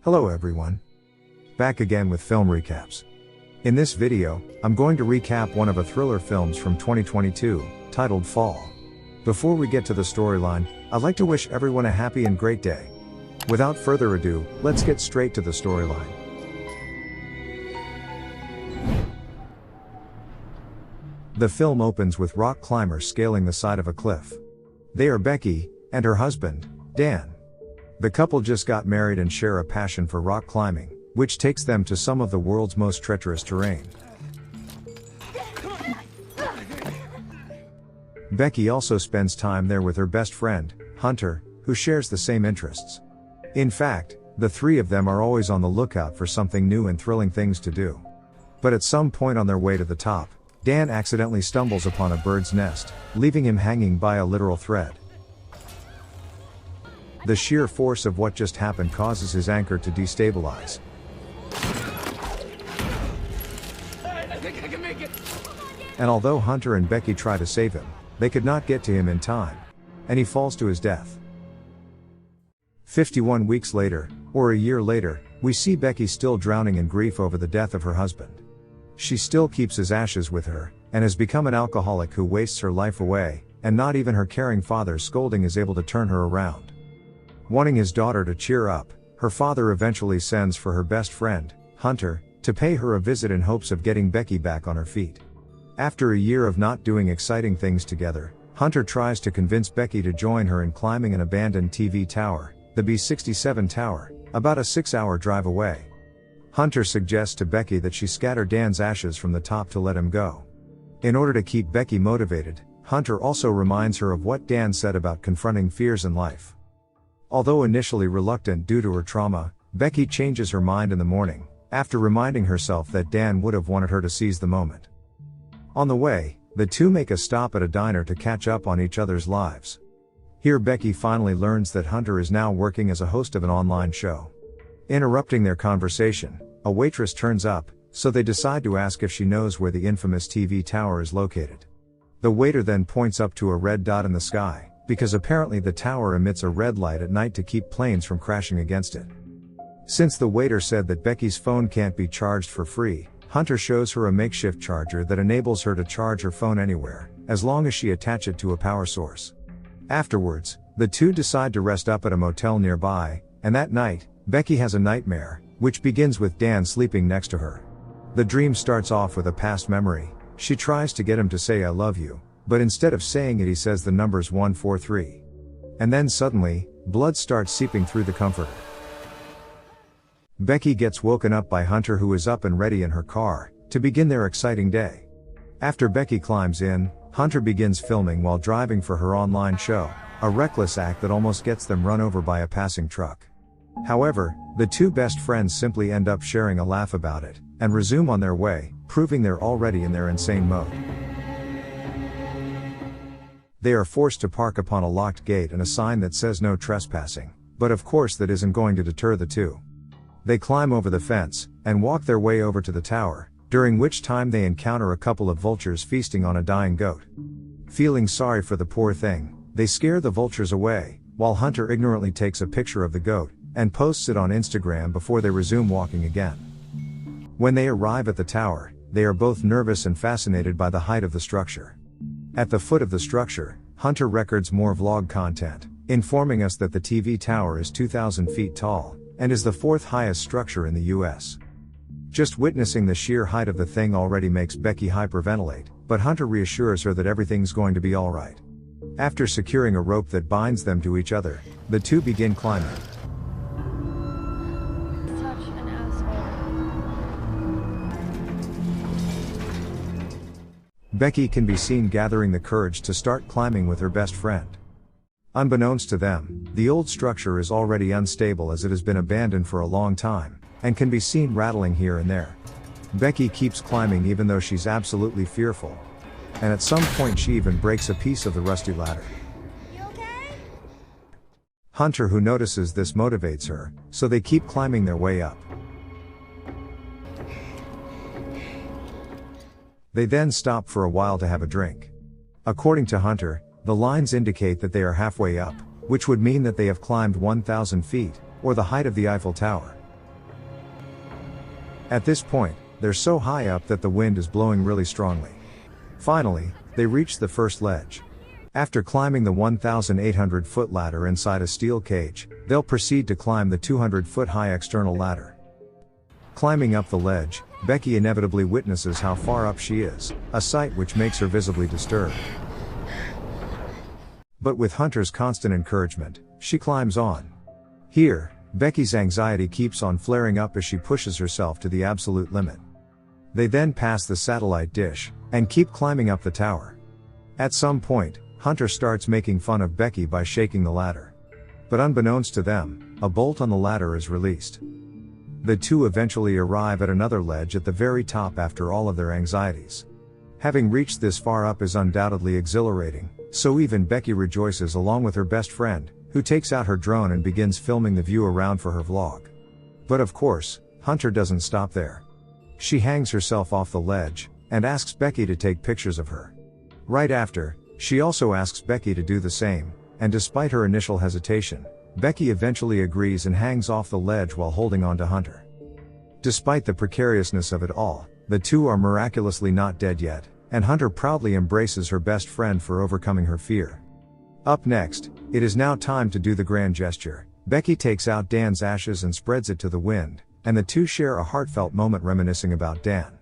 Hello everyone. Back again with film recaps. In this video, I'm going to recap one of a thriller films from 2022, titled Fall. Before we get to the storyline, I'd like to wish everyone a happy and great day. Without further ado, let's get straight to the storyline. The film opens with rock climbers scaling the side of a cliff. They are Becky and her husband, Dan. The couple just got married and share a passion for rock climbing, which takes them to some of the world's most treacherous terrain. Becky also spends time there with her best friend, Hunter, who shares the same interests. In fact, the three of them are always on the lookout for something new and thrilling things to do. But at some point on their way to the top, Dan accidentally stumbles upon a bird's nest, leaving him hanging by a literal thread. The sheer force of what just happened causes his anchor to destabilize. I think I can make it. And although Hunter and Becky try to save him, they could not get to him in time. And he falls to his death. 51 weeks later, or a year later, we see Becky still drowning in grief over the death of her husband. She still keeps his ashes with her, and has become an alcoholic who wastes her life away, and not even her caring father's scolding is able to turn her around. Wanting his daughter to cheer up, her father eventually sends for her best friend, Hunter, to pay her a visit in hopes of getting Becky back on her feet. After a year of not doing exciting things together, Hunter tries to convince Becky to join her in climbing an abandoned TV tower, the B67 Tower, about a 6-hour drive away. Hunter suggests to Becky that she scatter Dan's ashes from the top to let him go. In order to keep Becky motivated, Hunter also reminds her of what Dan said about confronting fears in life. Although initially reluctant due to her trauma, Becky changes her mind in the morning, after reminding herself that Dan would have wanted her to seize the moment. On the way, the two make a stop at a diner to catch up on each other's lives. Here Becky finally learns that Hunter is now working as a host of an online show. Interrupting their conversation, a waitress turns up, so they decide to ask if she knows where the infamous TV tower is located. The waiter then points up to a red dot in the sky, because apparently the tower emits a red light at night to keep planes from crashing against it. Since the waiter said that Becky's phone can't be charged for free, Hunter shows her a makeshift charger that enables her to charge her phone anywhere, as long as she attaches it to a power source. Afterwards, the two decide to rest up at a motel nearby, and that night, Becky has a nightmare, which begins with Dan sleeping next to her. The dream starts off with a past memory. She tries to get him to say "I love you," but instead of saying it he says the numbers 143. And then suddenly, blood starts seeping through the comforter. Becky gets woken up by Hunter, who is up and ready in her car, to begin their exciting day. After Becky climbs in, Hunter begins filming while driving for her online show, a reckless act that almost gets them run over by a passing truck. However, the two best friends simply end up sharing a laugh about it, and resume on their way, proving they're already in their insane mode. They are forced to park upon a locked gate and a sign that says "No trespassing," but of course that isn't going to deter the two. They climb over the fence, and walk their way over to the tower, during which time they encounter a couple of vultures feasting on a dying goat. Feeling sorry for the poor thing, they scare the vultures away, while Hunter ignorantly takes a picture of the goat, and posts it on Instagram before they resume walking again. When they arrive at the tower, they are both nervous and fascinated by the height of the structure. At the foot of the structure, Hunter records more vlog content, informing us that the TV tower is 2,000 feet tall, and is the fourth highest structure in the US. Just witnessing the sheer height of the thing already makes Becky hyperventilate, but Hunter reassures her that everything's going to be alright. After securing a rope that binds them to each other, the two begin climbing. Such an asshole. Becky can be seen gathering the courage to start climbing with her best friend. Unbeknownst to them, the old structure is already unstable as it has been abandoned for a long time, and can be seen rattling here and there. Becky keeps climbing even though she's absolutely fearful. And at some point she even breaks a piece of the rusty ladder. You okay? Hunter, who notices this, motivates her, so they keep climbing their way up. They then stop for a while to have a drink. According to Hunter, the lines indicate that they are halfway up, which would mean that they have climbed 1,000 feet, or the height of the Eiffel Tower. At this point, they're so high up that the wind is blowing really strongly. Finally, they reach the first ledge. After climbing the 1,800-foot ladder inside a steel cage, they'll proceed to climb the 200-foot high external ladder. Climbing up the ledge, Becky inevitably witnesses how far up she is, a sight which makes her visibly disturbed. But with Hunter's constant encouragement, she climbs on. Here, Becky's anxiety keeps on flaring up as she pushes herself to the absolute limit. They then pass the satellite dish, and keep climbing up the tower. At some point, Hunter starts making fun of Becky by shaking the ladder. But unbeknownst to them, a bolt on the ladder is released. The two eventually arrive at another ledge at the very top after all of their anxieties. Having reached this far up is undoubtedly exhilarating, so even Becky rejoices along with her best friend, who takes out her drone and begins filming the view around for her vlog. But of course, Hunter doesn't stop there. She hangs herself off the ledge, and asks Becky to take pictures of her. Right after, she also asks Becky to do the same, and despite her initial hesitation, Becky eventually agrees and hangs off the ledge while holding on to Hunter. Despite the precariousness of it all, the two are miraculously not dead yet, and Hunter proudly embraces her best friend for overcoming her fear. Up next, it is now time to do the grand gesture. Becky takes out Dan's ashes and spreads it to the wind, and the two share a heartfelt moment reminiscing about Dan.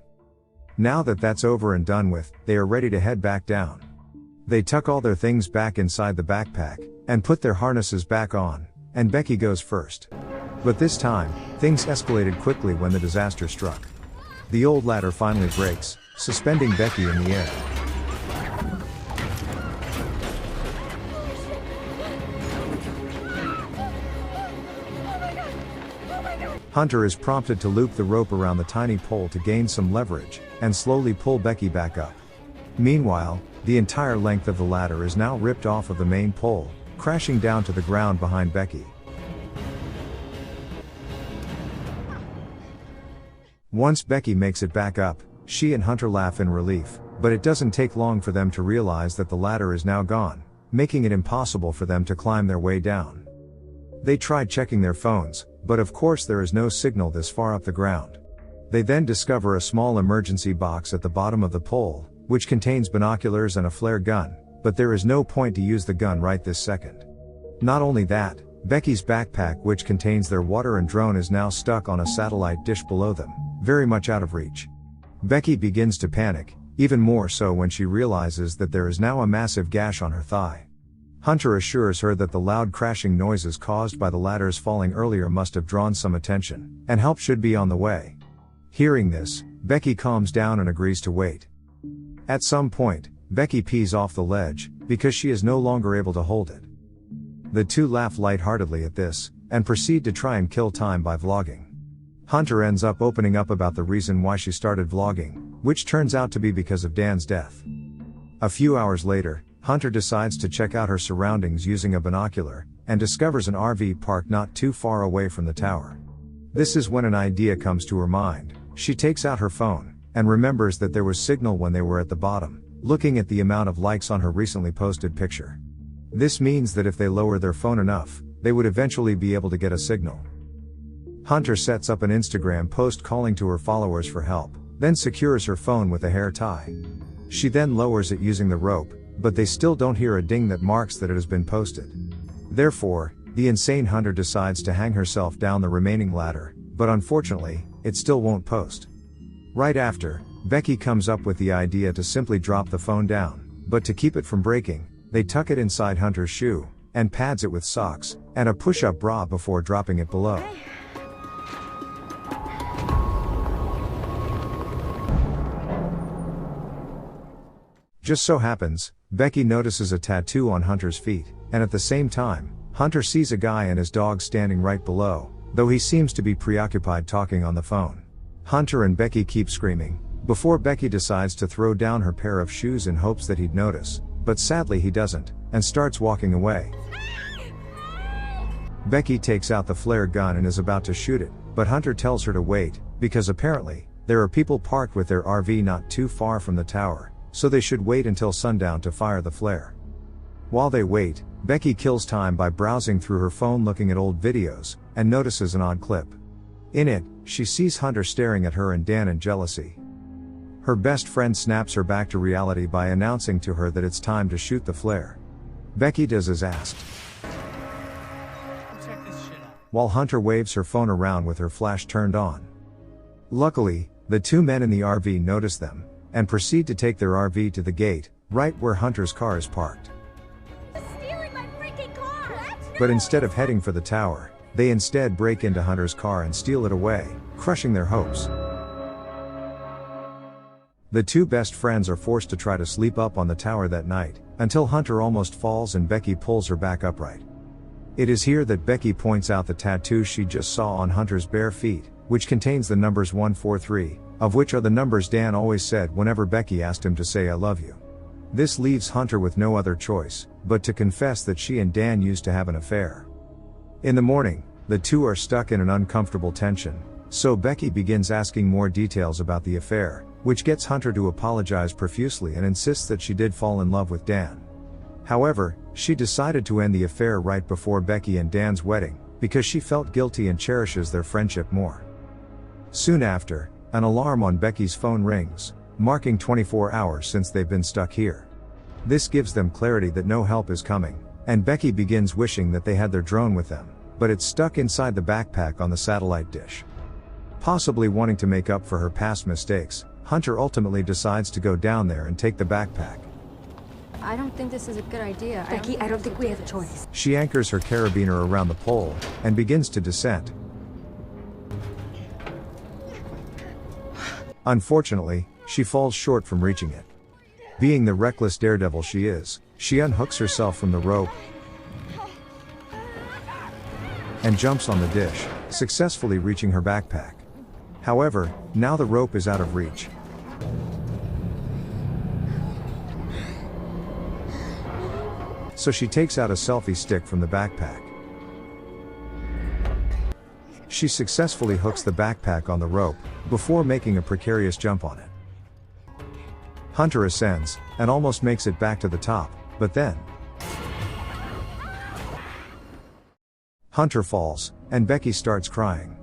Now that that's over and done with, they are ready to head back down. They tuck all their things back inside the backpack, and put their harnesses back on, and Becky goes first. But this time, things escalated quickly when the disaster struck. The old ladder finally breaks, suspending Becky in the air. Hunter is prompted to loop the rope around the tiny pole to gain some leverage, and slowly pull Becky back up. Meanwhile, the entire length of the ladder is now ripped off of the main pole, crashing down to the ground behind Becky. Once Becky makes it back up, she and Hunter laugh in relief, but it doesn't take long for them to realize that the ladder is now gone, making it impossible for them to climb their way down. They tried checking their phones, but of course there is no signal this far up the ground. They then discover a small emergency box at the bottom of the pole, which contains binoculars and a flare gun, but there is no point to use the gun right this second. Not only that, Becky's backpack, which contains their water and drone, is now stuck on a satellite dish below them, very much out of reach. Becky begins to panic, even more so when she realizes that there is now a massive gash on her thigh. Hunter assures her that the loud crashing noises caused by the ladders falling earlier must have drawn some attention, and help should be on the way. Hearing this, Becky calms down and agrees to wait. At some point, Becky pees off the ledge, because she is no longer able to hold it. The two laugh lightheartedly at this, and proceed to try and kill time by vlogging. Hunter ends up opening up about the reason why she started vlogging, which turns out to be because of Dan's death. A few hours later, Hunter decides to check out her surroundings using a binocular, and discovers an RV park not too far away from the tower. This is when an idea comes to her mind. She takes out her phone, and remembers that there was signal when they were at the bottom, looking at the amount of likes on her recently posted picture. This means that if they lower their phone enough, they would eventually be able to get a signal. Hunter sets up an Instagram post calling to her followers for help, then secures her phone with a hair tie. She then lowers it using the rope, but they still don't hear a ding that marks that it has been posted. Therefore, the insane Hunter decides to hang herself down the remaining ladder, but unfortunately, it still won't post. Right after, Becky comes up with the idea to simply drop the phone down, but to keep it from breaking, they tuck it inside Hunter's shoe, and pads it with socks, and a push-up bra before dropping it below. Just so happens, Becky notices a tattoo on Hunter's feet, and at the same time, Hunter sees a guy and his dog standing right below, though he seems to be preoccupied talking on the phone. Hunter and Becky keep screaming, before Becky decides to throw down her pair of shoes in hopes that he'd notice, but sadly he doesn't, and starts walking away. Becky takes out the flare gun and is about to shoot it, but Hunter tells her to wait, because apparently, there are people parked with their RV not too far from the tower, so they should wait until sundown to fire the flare. While they wait, Becky kills time by browsing through her phone looking at old videos, and notices an odd clip. In it, she sees Hunter staring at her and Dan in jealousy. Her best friend snaps her back to reality by announcing to her that it's time to shoot the flare. Becky does as asked, Check this shit out. while Hunter waves her phone around with her flash turned on. Luckily, the two men in the RV notice them, and proceed to take their RV to the gate, right where Hunter's car is parked. Stealing my freaking car! What? But instead of heading for the tower, they instead break into Hunter's car and steal it away, crushing their hopes. The two best friends are forced to try to sleep up on the tower that night, until Hunter almost falls and Becky pulls her back upright. It is here that Becky points out the tattoo she just saw on Hunter's bare feet, which contains the numbers 143, of which are the numbers Dan always said whenever Becky asked him to say I love you. This leaves Hunter with no other choice, but to confess that she and Dan used to have an affair. In the morning, the two are stuck in an uncomfortable tension, so Becky begins asking more details about the affair, which gets Hunter to apologize profusely and insists that she did fall in love with Dan. However, she decided to end the affair right before Becky and Dan's wedding, because she felt guilty and cherishes their friendship more. Soon after, an alarm on Becky's phone rings, marking 24 hours since they've been stuck here. This gives them clarity that no help is coming, and Becky begins wishing that they had their drone with them, but it's stuck inside the backpack on the satellite dish. Possibly wanting to make up for her past mistakes, Hunter ultimately decides to go down there and take the backpack. I don't think this is a good idea. Becky, I don't think we have a choice. She anchors her carabiner around the pole, and begins to descend. Unfortunately, she falls short from reaching it. Being the reckless daredevil she is, she unhooks herself from the rope and jumps on the dish, successfully reaching her backpack. However, now the rope is out of reach. So she takes out a selfie stick from the backpack. She successfully hooks the backpack on the rope, before making a precarious jump on it. Hunter ascends, and almost makes it back to the top, but then Hunter falls, and Becky starts crying.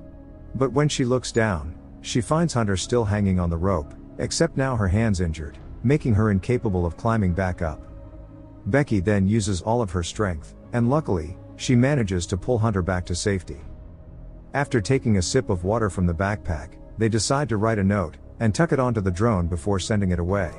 But when she looks down, she finds Hunter still hanging on the rope, except now her hand's injured, making her incapable of climbing back up. Becky then uses all of her strength, and luckily, she manages to pull Hunter back to safety. After taking a sip of water from the backpack, they decide to write a note, and tuck it onto the drone before sending it away.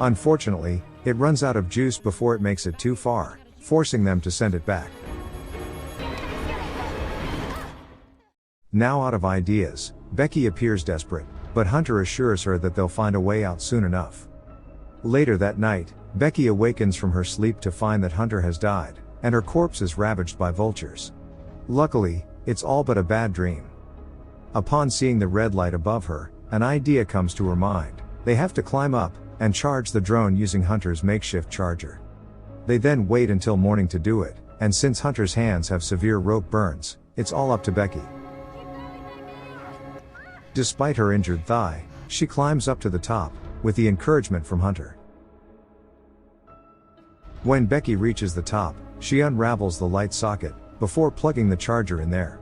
Unfortunately, it runs out of juice before it makes it too far, forcing them to send it back. Now out of ideas, Becky appears desperate, but Hunter assures her that they'll find a way out soon enough. Later that night, Becky awakens from her sleep to find that Hunter has died, and her corpse is ravaged by vultures. Luckily, it's all but a bad dream. Upon seeing the red light above her, an idea comes to her mind. They have to climb up, and charge the drone using Hunter's makeshift charger. They then wait until morning to do it, and since Hunter's hands have severe rope burns, it's all up to Becky. Despite her injured thigh, she climbs up to the top, with the encouragement from Hunter. When Becky reaches the top, she unravels the light socket, before plugging the charger in there.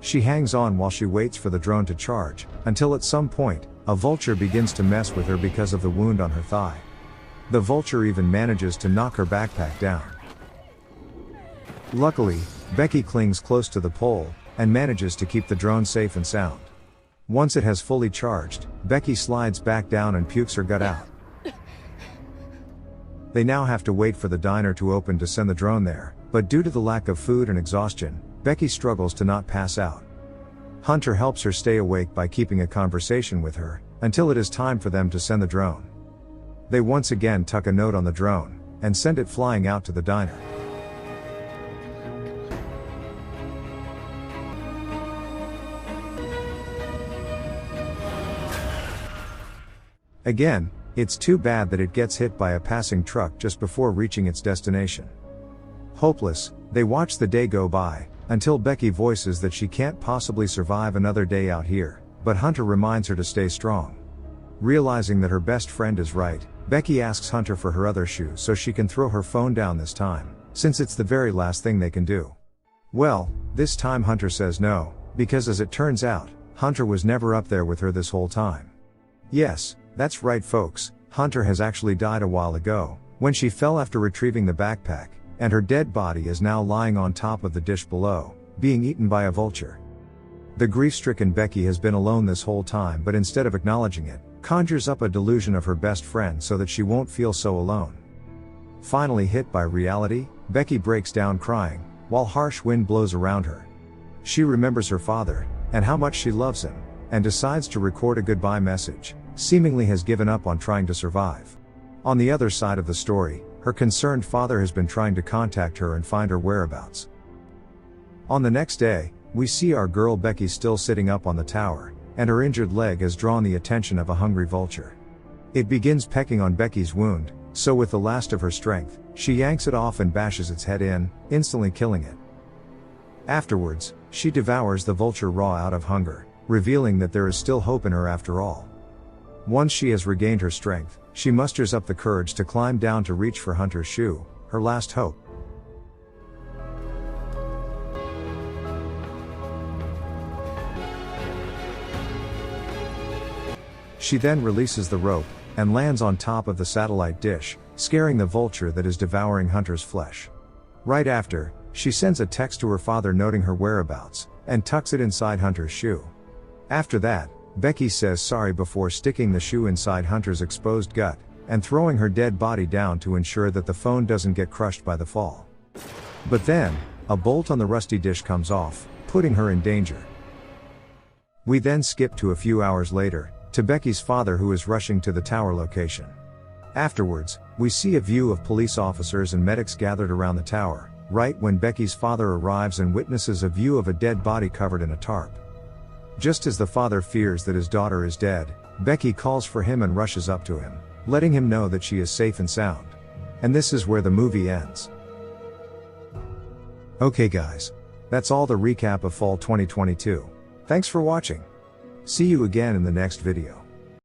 She hangs on while she waits for the drone to charge, until at some point, a vulture begins to mess with her because of the wound on her thigh. The vulture even manages to knock her backpack down. Luckily, Becky clings close to the pole, and manages to keep the drone safe and sound. Once it has fully charged, Becky slides back down and pukes her gut out. They now have to wait for the diner to open to send the drone there, but due to the lack of food and exhaustion, Becky struggles to not pass out. Hunter helps her stay awake by keeping a conversation with her, until it is time for them to send the drone. They once again tuck a note on the drone, and send it flying out to the diner. Again, it's too bad that it gets hit by a passing truck just before reaching its destination. Hopeless, they watch the day go by, until Becky voices that she can't possibly survive another day out here, but Hunter reminds her to stay strong. Realizing that her best friend is right, Becky asks Hunter for her other shoe so she can throw her phone down this time, since it's the very last thing they can do. Well, this time Hunter says no, because as it turns out, Hunter was never up there with her this whole time. Yes, that's right folks, Hunter has actually died a while ago, when she fell after retrieving the backpack, and her dead body is now lying on top of the dish below, being eaten by a vulture. The grief-stricken Becky has been alone this whole time, but instead of acknowledging it, conjures up a delusion of her best friend so that she won't feel so alone. Finally hit by reality, Becky breaks down crying, while harsh wind blows around her. She remembers her father, and how much she loves him, and decides to record a goodbye message, seemingly has given up on trying to survive. On the other side of the story, her concerned father has been trying to contact her and find her whereabouts. On the next day, we see our girl Becky still sitting up on the tower, and her injured leg has drawn the attention of a hungry vulture. It begins pecking on Becky's wound, so with the last of her strength, she yanks it off and bashes its head in, instantly killing it. Afterwards, she devours the vulture raw out of hunger, revealing that there is still hope in her after all. Once she has regained her strength, she musters up the courage to climb down to reach for Hunter's shoe, her last hope. She then releases the rope, and lands on top of the satellite dish, scaring the vulture that is devouring Hunter's flesh. Right after, she sends a text to her father noting her whereabouts, and tucks it inside Hunter's shoe. After that, Becky says sorry before sticking the shoe inside Hunter's exposed gut, and throwing her dead body down to ensure that the phone doesn't get crushed by the fall. But then, a bolt on the rusty dish comes off, putting her in danger. We then skip to a few hours later, to Becky's father who is rushing to the tower location. Afterwards, we see a view of police officers and medics gathered around the tower, right when Becky's father arrives and witnesses a view of a dead body covered in a tarp. Just as the father fears that his daughter is dead, Becky calls for him and rushes up to him, letting him know that she is safe and sound. And this is where the movie ends. Okay guys. That's all the recap of Fall 2022. Thanks for watching. See you again in the next video.